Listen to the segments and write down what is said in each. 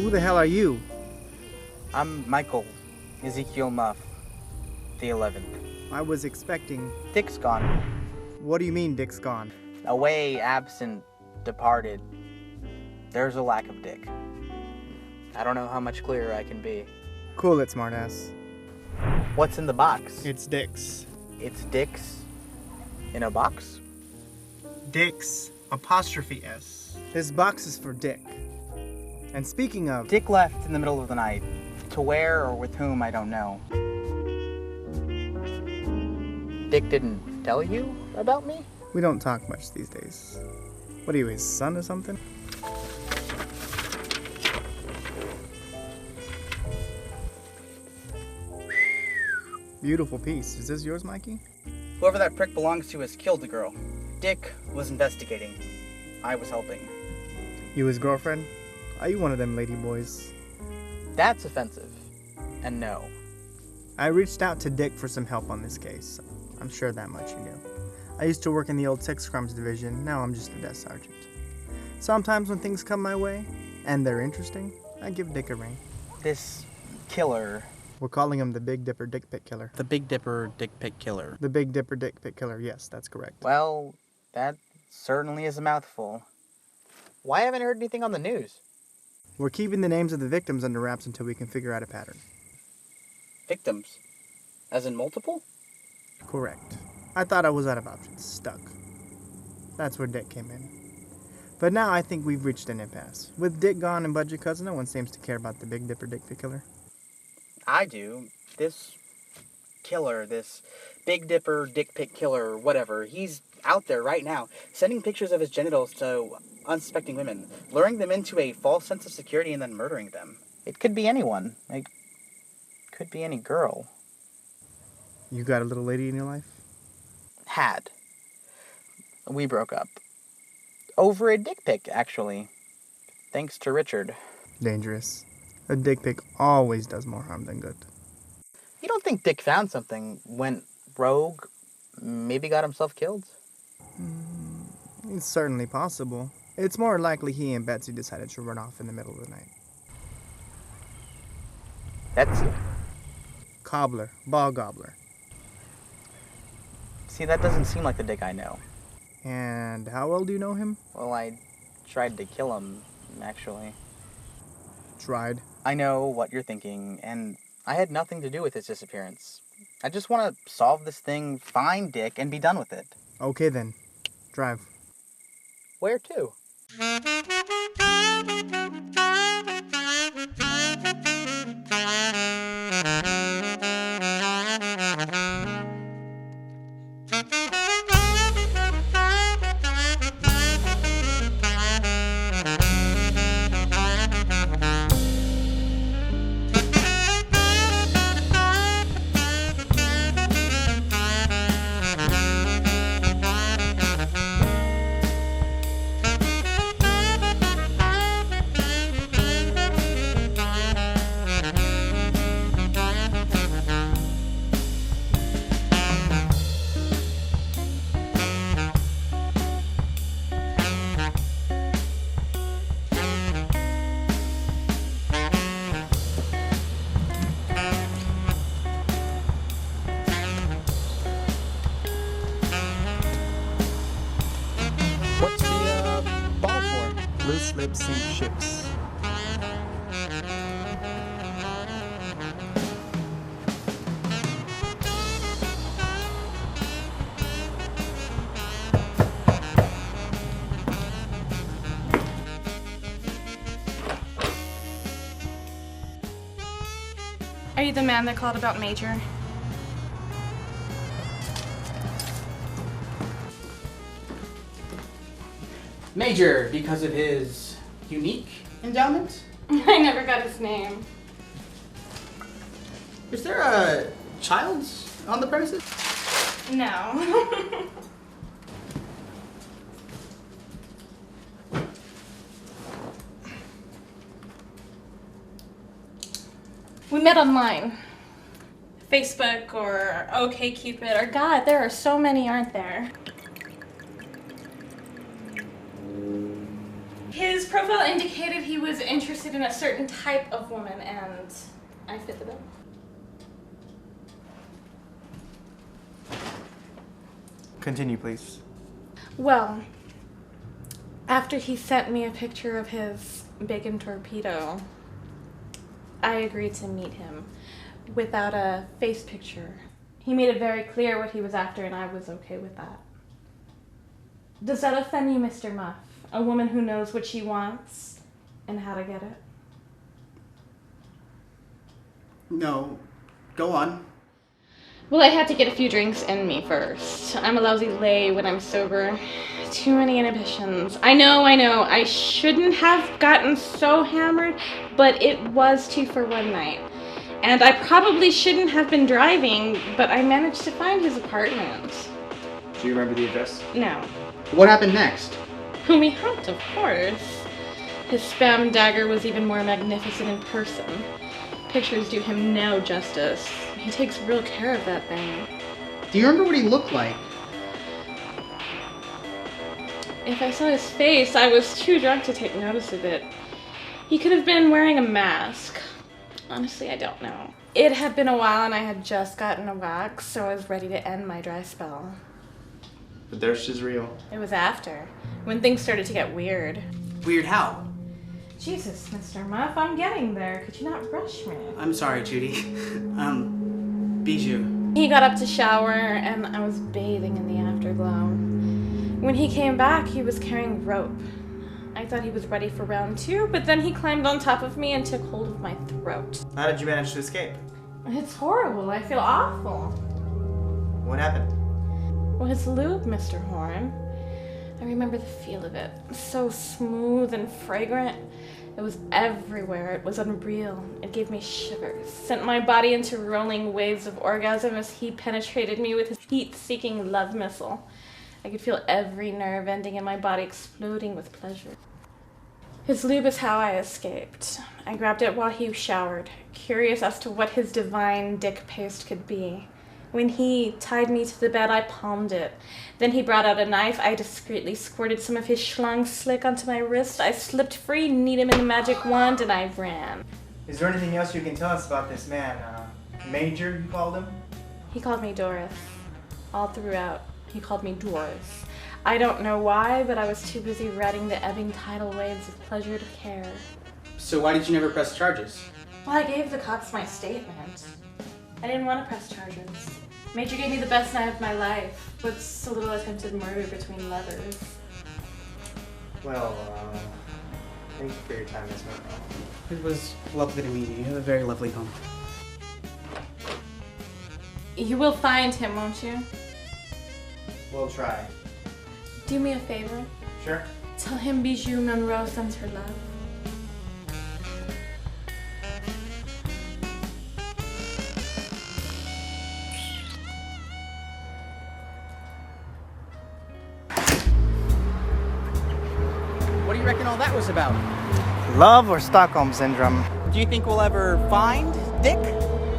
Who the hell are you? I'm Michael Ezekiel Muff, the 11th. I was expecting... Dick's gone. What do you mean, Dick's gone? Away, absent, departed. There's a lack of Dick. I don't know how much clearer I can be. Cool it, smartass. What's in the box? It's Dick's. It's Dick's in a box? Dick's, apostrophe S. This box is for Dick. And speaking of... Dick left in the middle of the night. To where or with whom, I don't know. Dick didn't tell you about me? We don't talk much these days. What are you, his son or something? Beautiful piece. Is this yours, Mikey? Whoever that prick belongs to has killed the girl. Dick was investigating. I was helping. You his girlfriend? Are you one of them lady boys? That's offensive. And no. I reached out to Dick for some help on this case. I'm sure that much you knew. I used to work in the old sex crimes division. Now I'm just a desk sergeant. Sometimes when things come my way, and they're interesting, I give Dick a ring. This killer... We're calling him the Big Dipper Dick Pic Killer. The Big Dipper Dick Pic Killer. The Big Dipper Dick Pic Killer, yes, that's correct. Well, that certainly is a mouthful. Why haven't I heard anything on the news? We're keeping the names of the victims under wraps until we can figure out a pattern. Victims? As in multiple? Correct. I thought I was out of options. Stuck. That's where Dick came in. But now I think we've reached an impasse. With Dick gone and Budget Cousin, no one seems to care about the Big Dipper Dick Pic Killer. I do. This killer, this Big Dipper Dick Pic Killer, whatever, he's out there right now, sending pictures of his genitals to unsuspecting women, luring them into a false sense of security and then murdering them. It could be anyone. It could be any girl. You got a little lady in your life? Had. We broke up. Over a dick pic, actually. Thanks to Richard. Dangerous. A dick pic always does more harm than good. You don't think Dick found something, went rogue, maybe got himself killed? It's certainly possible. It's more likely he and Betsy decided to run off in the middle of the night. Betsy? Cobbler. Ball gobbler. See, that doesn't seem like the Dick I know. And how well do you know him? Well, I tried to kill him, actually. Tried. I know what you're thinking, and I had nothing to do with his disappearance. I just want to solve this thing, find Dick, and be done with it. Okay then. Drive. Where to? What's the ball for? Loose lips sink ships. Are you the man that called about Major? Major, because of his unique endowment? I never got his name. Is there a child on the premises? No. We met online. Facebook or OkCupid or God, there are so many, aren't there? His profile indicated he was interested in a certain type of woman, and I fit the bill. Continue, please. Well, after he sent me a picture of his bacon torpedo, I agreed to meet him without a face picture. He made it very clear what he was after, and I was okay with that. Does that offend you, Mr. Muff? A woman who knows what she wants and how to get it? No. Go on. Well, I had to get a few drinks in me first. I'm a lousy lay when I'm sober. Too many inhibitions. I know. I shouldn't have gotten so hammered, but it was 2 for 1 night. And I probably shouldn't have been driving, but I managed to find his apartment. Do you remember the address? No. What happened next? Whom he humped, of course. His spam dagger was even more magnificent in person. Pictures do him no justice. He takes real care of that thing. Do you remember what he looked like? If I saw his face, I was too drunk to take notice of it. He could have been wearing a mask. Honestly, I don't know. It had been a while and I had just gotten a wax, so I was ready to end my dry spell. The thirst is real. It was after, when things started to get weird. Weird how? Jesus, Mr. Muff, I'm getting there. Could you not rush me? I'm sorry, Judy. Bijou. He got up to shower and I was bathing in the afterglow. When he came back, he was carrying rope. I thought he was ready for round 2, but then he climbed on top of me and took hold of my throat. How did you manage to escape? It's horrible. I feel awful. What happened? Well, his lube, Mr. Horn. I remember the feel of it. So smooth and fragrant. It was everywhere. It was unreal. It gave me shivers. Sent my body into rolling waves of orgasm as he penetrated me with his heat-seeking love missile. I could feel every nerve ending in my body exploding with pleasure. His lube is how I escaped. I grabbed it while he showered, curious as to what his divine dick paste could be. When he tied me to the bed, I palmed it. Then he brought out a knife. I discreetly squirted some of his schlong slick onto my wrist. I slipped free, kneed him in the magic wand, and I ran. Is there anything else you can tell us about this man? Major, you called him? He called me Doris. All throughout, he called me Doris. I don't know why, but I was too busy riding the ebbing tidal waves of pleasure to care. So why did you never press charges? Well, I gave the cops my statement. I didn't want to press charges. Major gave me the best night of my life. What's a little attempted murder between lovers? Well, thank you for your time, Miss Monroe. It was lovely to meet you. You have a very lovely home. You will find him, won't you? We'll try. Do me a favor. Sure. Tell him Bijou Monroe sends her love. What do you reckon all that was about? Love or Stockholm Syndrome? Do you think we'll ever find Dick?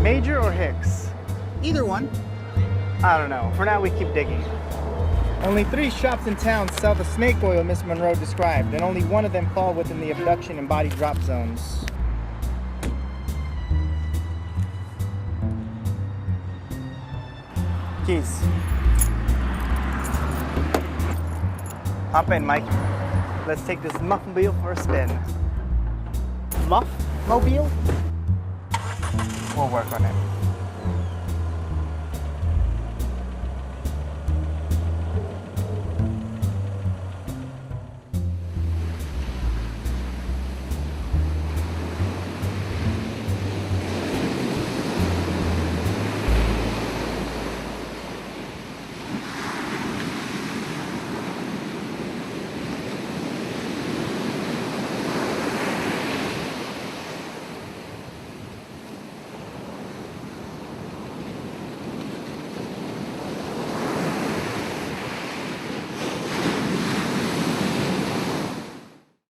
Major or Hicks? Either one. I don't know. For now, we keep digging. Only 3 shops in town sell the snake oil Miss Monroe described, and only one of them fall within the abduction and body drop zones. Keys. Hop in, Mike. Let's take this muffmobile for a spin. Muff-mobile? We'll work on it.